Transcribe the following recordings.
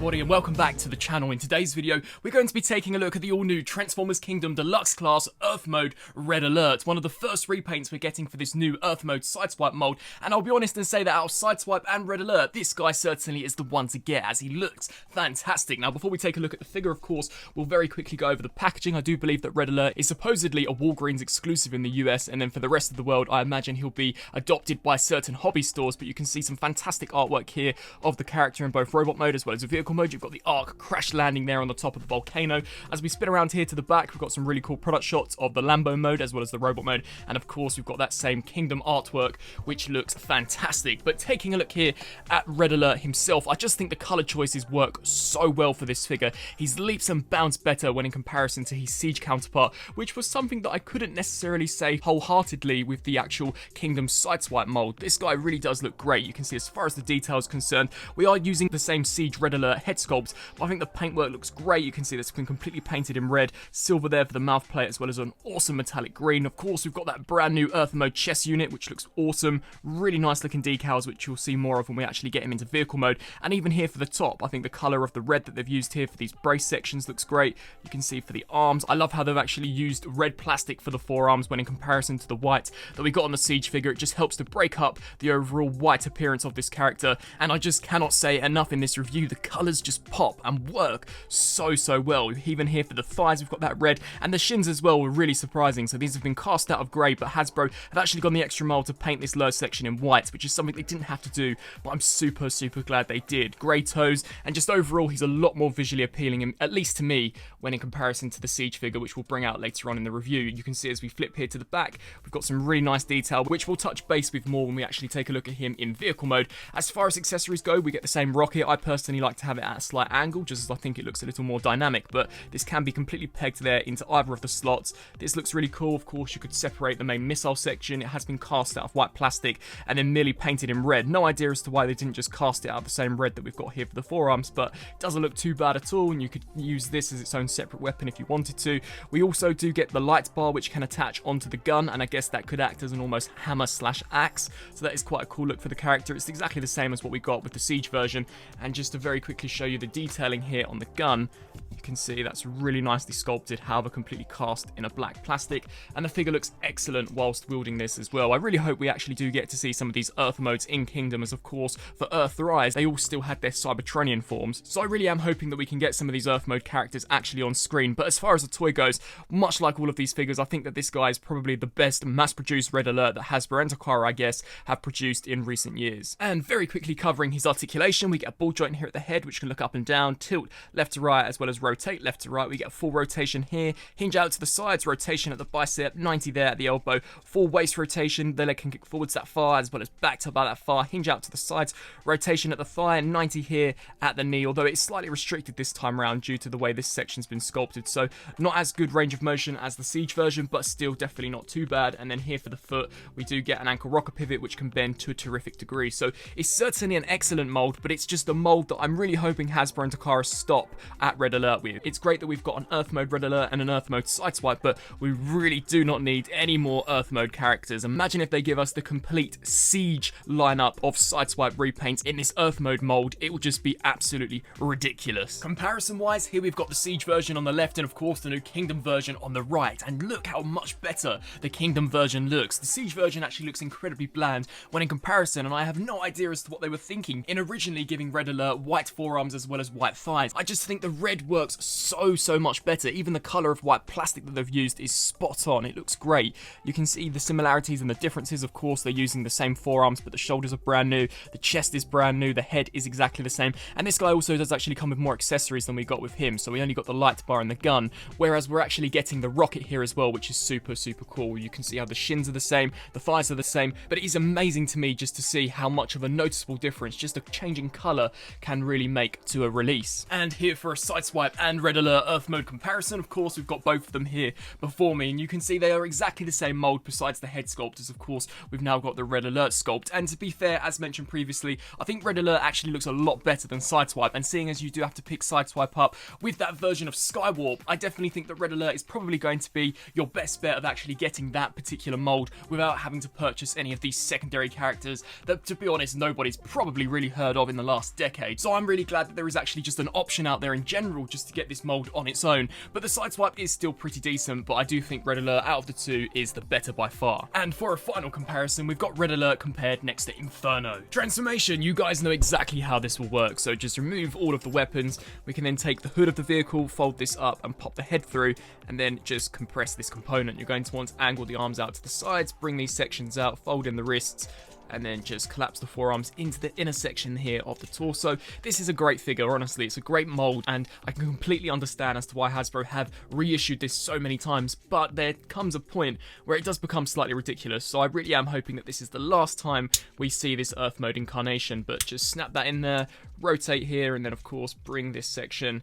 everybody and welcome back to the channel. In today's video, we're going to be taking a look at the all-new Transformers Kingdom Deluxe class Earth Mode Red Alert, one of the first repaints we're getting for this new Earth Mode Sideswipe mold, and I'll be honest and say that out of Sideswipe and Red Alert, this guy certainly is the one to get, as he looks fantastic. Now, before we take a look at the figure, of course, we'll very quickly go over the packaging. I do believe that Red Alert is supposedly a Walgreens exclusive in the US, and then for the rest of the world, I imagine he'll be adopted by certain hobby stores, but you can see some fantastic artwork here of the character in both robot mode as well as a vehicle mode. You've got the Ark crash landing there on the top of the volcano. As we spin around here to the back, we've got some really cool product shots of the Lambo mode as well as the robot mode, and of course we've got that same Kingdom artwork which looks fantastic. But taking a look here at Red Alert himself, I just think the colour choices work so well for this figure. He's leaps and bounds better when in comparison to his Siege counterpart, which was something that I couldn't necessarily say wholeheartedly with the actual Kingdom Sideswipe mold. This guy really does look great. You can see as far as the detail is concerned, we are using the same Siege Red Alert head sculpt, but I think the paintwork looks great. You can see that's been completely painted in red, silver there for the mouth plate, as well as an awesome metallic green. Of course, we've got that brand new Earth Mode chest unit, which looks awesome. Really nice looking decals, which you'll see more of when we actually get him into vehicle mode. And even here for the top, I think the colour of the red that they've used here for these brace sections looks great. You can see for the arms, I love how they've actually used red plastic for the forearms when in comparison to the white that we got on the Siege figure. It just helps to break up the overall white appearance of this character, and I just cannot say enough in this review, the colours just pop and work so well. Even here for the thighs, we've got that red, and the shins as well were really surprising. So these have been cast out of grey, but Hasbro have actually gone the extra mile to paint this lower section in white, which is something they didn't have to do, but I'm super glad they did. Grey toes, and just overall he's a lot more visually appealing, at least to me, when in comparison to the Siege figure, which we'll bring out later on in the review. You can see as we flip here to the back, we've got some really nice detail, which we'll touch base with more when we actually take a look at him in vehicle mode. As far as accessories go, we get the same rocket. I personally like to have it at a slight angle, just as I think it looks a little more dynamic, but this can be completely pegged there into either of the slots. This looks really cool. Of course, you could separate the main missile section. It has been cast out of white plastic and then merely painted in red. No idea as to why they didn't just cast it out of the same red that we've got here for the forearms, but it doesn't look too bad at all, and you could use this as its own separate weapon if you wanted to. We also do get the light bar, which can attach onto the gun, and I guess that could act as an almost hammer slash axe, so that is quite a cool look for the character. It's exactly the same as what we got with the Siege version, and just to very quickly show you the detailing here on the gun, you can see that's really nicely sculpted, however completely cast in a black plastic, and the figure looks excellent whilst wielding this as well. I really hope we actually do get to see some of these Earth modes in Kingdom, as of course for Earthrise they all still had their Cybertronian forms, so I really am hoping that we can get some of these Earth mode characters actually on screen. But as far as the toy goes, much like all of these figures, I think that this guy is probably the best mass-produced Red Alert that Hasbro and Takara, I guess, have produced in recent years. And very quickly covering his articulation, we get a ball joint here at the head, which can look up and down, tilt left to right, as well as rotate left to right. We get a full rotation here, hinge out to the sides, rotation at the bicep, 90 there at the elbow, full waist rotation, the leg can kick forwards that far, as well as back to about that far, hinge out to the sides, rotation at the thigh, and 90 here at the knee, although it's slightly restricted this time around due to the way this section's been sculpted, so not as good range of motion as the Siege version, but still definitely not too bad. And then here for the foot, we do get an ankle rocker pivot, which can bend to a terrific degree, so it's certainly an excellent mold, but it's just a mold that I'm really hoping Hasbro and Takara stop at Red Alert with. It's great that we've got an Earth Mode Red Alert and an Earth Mode Sideswipe, but we really do not need any more Earth Mode characters. Imagine if they give us the complete Siege lineup of Sideswipe repaints in this Earth Mode mold. It will just be absolutely ridiculous. Comparison wise, here we've got the Siege version on the left and of course the new Kingdom version on the right, and look how much better the Kingdom version looks. The Siege version actually looks incredibly bland when in comparison, and I have no idea as to what they were thinking in originally giving Red Alert white forearms as well as white thighs. I just think the red works so much better. Even the colour of white plastic that they've used is spot on. It looks great. You can see the similarities and the differences. Of course, they're using the same forearms, but the shoulders are brand new, the chest is brand new, the head is exactly the same, and this guy also does actually come with more accessories than we got with him. So we only got the light bar and the gun, whereas we're actually getting the rocket here as well, which is super cool. You can see how the shins are the same, the thighs are the same, but it is amazing to me just to see how much of a noticeable difference just a change in colour can really make to a release. And here for a Sideswipe and Red Alert Earth Mode comparison. Of course, we've got both of them here before me, and you can see they are exactly the same mold besides the head sculpt, as of course we've now got the Red Alert sculpt. And to be fair, as mentioned previously, I think Red Alert actually looks a lot better than Sideswipe, and seeing as you do have to pick Sideswipe up with that version of Skywarp, I definitely think that Red Alert is probably going to be your best bet of actually getting that particular mold without having to purchase any of these secondary characters that, to be honest, nobody's probably really heard of in the last decade. So I'm really glad that there is actually just an option out there in general just to get this mold on its own. But the Sideswipe is still pretty decent, but I do think Red Alert out of the two is the better by far. And for a final comparison, we've got Red Alert compared next to Inferno. Transformation, you guys know exactly how this will work, so just remove all of the weapons. We can then take the hood of the vehicle, fold this up and pop the head through, and then just compress this component. You're going to want to angle the arms out to the sides, bring these sections out, fold in the wrists, and then just collapse the forearms into the inner section here of the torso. This is a great figure, honestly. It's a great mold, and I can completely understand as to why Hasbro have reissued this so many times, but there comes a point where it does become slightly ridiculous, so I really am hoping that this is the last time we see this Earth Mode incarnation. But just snap that in there, rotate here, and then of course bring this section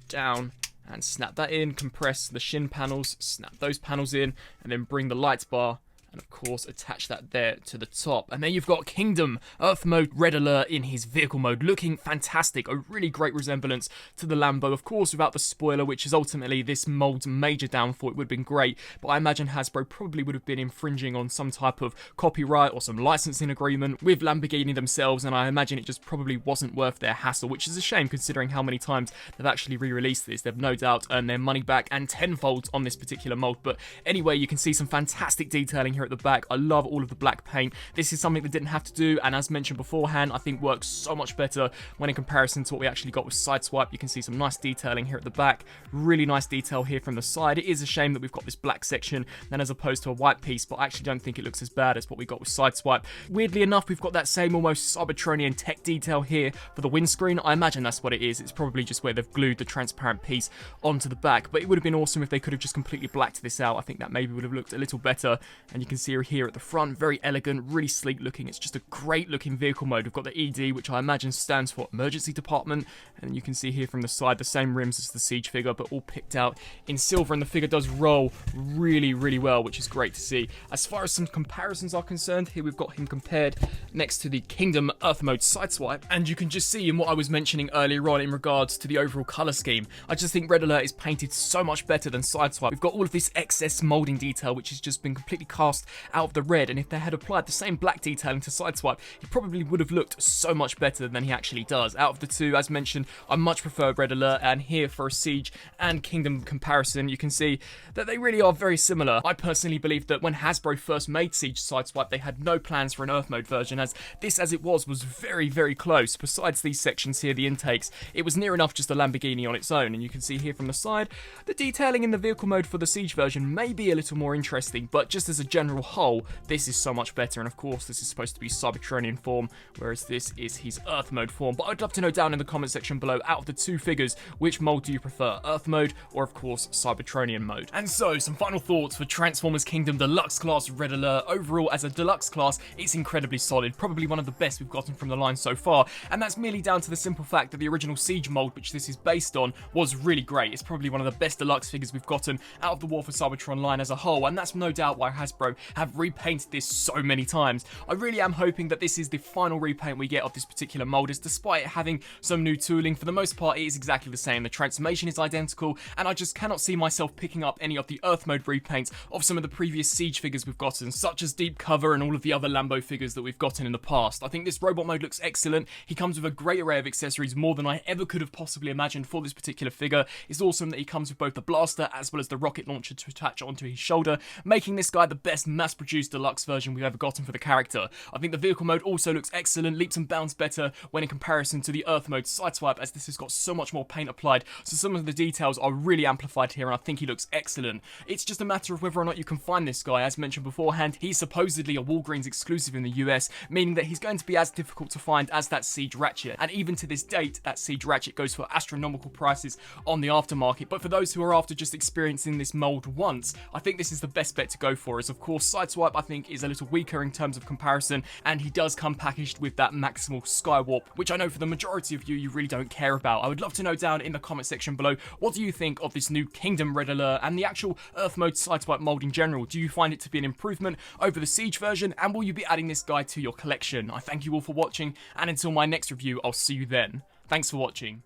down and snap that in, compress the shin panels, snap those panels in, and then bring the lights bar and of course attach that there to the top. And then you've got Kingdom Earth Mode Red Alert in his vehicle mode, looking fantastic. A really great resemblance to the Lambo, of course without the spoiler, which is ultimately this mold's major downfall. It would have been great, but I imagine Hasbro probably would have been infringing on some type of copyright or some licensing agreement with Lamborghini themselves, and I imagine it just probably wasn't worth their hassle, which is a shame considering how many times they've actually re-released this. They've no doubt earned their money back and tenfold on this particular mold. But anyway, you can see some fantastic detailing here at the back. I love all of the black paint. This is something that didn't have to do, and as mentioned beforehand, I think works so much better when in comparison to what we actually got with Sideswipe. You can see some nice detailing here at the back, really nice detail here from the side. It is a shame that we've got this black section then as opposed to a white piece, but I actually don't think it looks as bad as what we got with Sideswipe. Weirdly enough, we've got that same almost Cybertronian tech detail here for the windscreen. I imagine that's what it is. It's probably just where they've glued the transparent piece onto the back, but it would have been awesome if they could have just completely blacked this out. I think that maybe would have looked a little better. And you can see here at the front, very elegant, really sleek looking. It's just a great looking vehicle mode. We've got the ED, which I imagine stands for Emergency Department, and you can see here from the side the same rims as the Siege figure, but all picked out in silver, and the figure does roll really, really well, which is great to see. As far as some comparisons are concerned, here we've got him compared next to the Kingdom Earth Mode Sideswipe, and you can just see in what I was mentioning earlier on in regards to the overall colour scheme, I just think Red Alert is painted so much better than Sideswipe. We've got all of this excess moulding detail, which has just been completely cast out of the red, and if they had applied the same black detailing to Sideswipe, he probably would have looked so much better than he actually does. Out of the two, as mentioned, I much prefer Red Alert, and here for a Siege and Kingdom comparison, you can see that they really are very similar. I personally believe that when Hasbro first made Siege Sideswipe, they had no plans for an Earth Mode version, as this as it was very, very close. Besides these sections here, the intakes, it was near enough just a Lamborghini on its own, and you can see here from the side, the detailing in the vehicle mode for the Siege version may be a little more interesting, but just as a general whole, this is so much better. And of course, this is supposed to be Cybertronian form, whereas this is his Earth Mode form. But I'd love to know down in the comment section below, out of the two figures, which mold do you prefer, Earth Mode or of course Cybertronian mode? And so, some final thoughts for Transformers Kingdom Deluxe Class Red Alert. Overall, as a Deluxe class, it's incredibly solid, probably one of the best we've gotten from the line so far, and that's merely down to the simple fact that the original Siege mold, which this is based on, was really great. It's probably one of the best Deluxe figures we've gotten out of the War for Cybertron line as a whole, and that's no doubt why Hasbro have repainted this so many times. I really am hoping that this is the final repaint we get of this particular mold, as despite it having some new tooling, for the most part it is exactly the same. The transformation is identical, and I just cannot see myself picking up any of the Earth Mode repaints of some of the previous Siege figures we've gotten, such as Deep Cover and all of the other Lambo figures that we've gotten in the past. I think this robot mode looks excellent. He comes with a great array of accessories, more than I ever could have possibly imagined for this particular figure. It's awesome that he comes with both the blaster as well as the rocket launcher to attach onto his shoulder, making this guy the best mass-produced Deluxe version we've ever gotten for the character. I think the vehicle mode also looks excellent, leaps and bounds better when in comparison to the Earth Mode Sideswipe, as this has got so much more paint applied, so some of the details are really amplified here, and I think he looks excellent. It's just a matter of whether or not you can find this guy. As mentioned beforehand, he's supposedly a Walgreens exclusive in the US, meaning that he's going to be as difficult to find as that Siege Ratchet, and even to this date, that Siege Ratchet goes for astronomical prices on the aftermarket. But for those who are after just experiencing this mold once, I think this is the best bet to go for, as of course Your Sideswipe, I think, is a little weaker in terms of comparison, and he does come packaged with that maximal Skywarp, which I know for the majority of you really don't care about. I would love to know down in the comment section below, what do you think of this new Kingdom Red Alert and the actual Earth Mode Sideswipe mold in general? Do you find it to be an improvement over the Siege version, and will you be adding this guy to your collection? I thank you all for watching, and until my next review, I'll see you then. Thanks for watching.